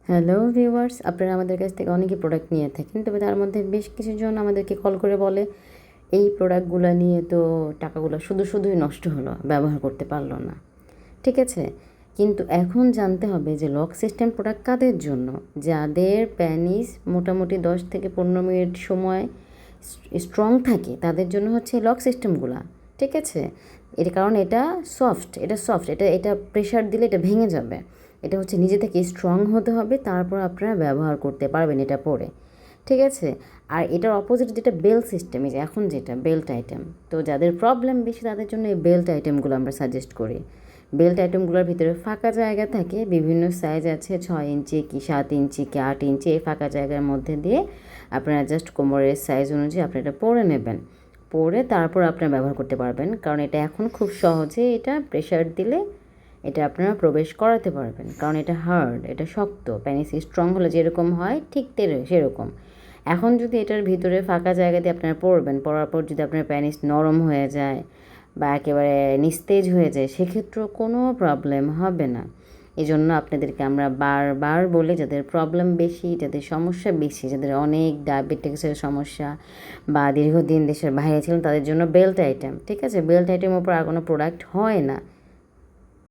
Hello viewers, আপনারা আমাদের কাছ থেকে অনেকই প্রোডাক্ট নিয়ে থাকেন, তবে তার মধ্যে বেশ কিছুজন আমাদেরকে কল করে বলে এই প্রোডাক্টগুলো নিয়ে তো টাকাগুলো শুধুই নষ্ট হলো, ব্যবহার করতে পারলো না। ঠিক আছে, কিন্তু এখন জানতে হবে যে লক সিস্টেম প্রোডাক্ট কাদের জন্য, যাদের প্যানিস মোটামুটি 10 থেকে 15 মিনিট সময় স্ট্রং থাকে তাদের জন্য হচ্ছে লক সিস্টেমগুলো। ঠিক আছে, এটা কারণ এটা সফট, এটা প্রেশার দিলে এটা ভেঙে যাবে। এটা হচ্ছে নিজে থেকে স্ট্রং হতে হবে, তারপর আপনারা ব্যবহার করতে পারবেন এটা পরে। ঠিক আছে, আর এটার অপোজিট যেটা বেল্ট সিস্টেম, এই যে এখন যেটা বেল্ট আইটেম, তো যাদের প্রবলেম বেশি তাদের জন্য এই বেল্ট আইটেমগুলো আমরা সাজেস্ট করি। বেল্ট আইটেমগুলোর ভিতরে ফাঁকা জায়গা থাকে, বিভিন্ন সাইজ আছে, 6 ইঞ্চি কি 7 ইঞ্চি কি 8 ইঞ্চি, এই ফাঁকা জায়গার মধ্যে দিয়ে আপনারা জাস্ট কোমরের সাইজ অনুযায়ী আপনি এটা পরে নেবেন। পরে তারপর আপনারা ব্যবহার করতে পারবেন, কারণ এটা এখন খুব সহজে এটা প্রেশার দিলে এটা আপনারা প্রবেশ করাতে পারবেন, কারণ এটা হার্ড, এটা শক্ত। প্যানিস স্ট্রং হলে যেরকম হয় ঠিক সেরকম। এখন যদি এটার ভিতরে ফাঁকা জায়গা দিয়ে আপনারা পরবেন, পরার পর যদি আপনার প্যানিস নরম হয়ে যায় বা একেবারে নিস্তেজ হয়ে যায়, সেক্ষেত্রেও কোনো প্রবলেম হবে না। এই জন্য আপনাদেরকে আমরা বারবার বলি, যাদের প্রবলেম বেশি, যাদের সমস্যা বেশি, যাদের অনেক ডায়াবেটিক্সের সমস্যা বা দীর্ঘদিন দেশের বাইরে ছিলেন, তাদের জন্য বেল্ট আইটেম। ঠিক আছে, বেল্ট আইটেমের উপর আর কোনো প্রোডাক্ট হয় না।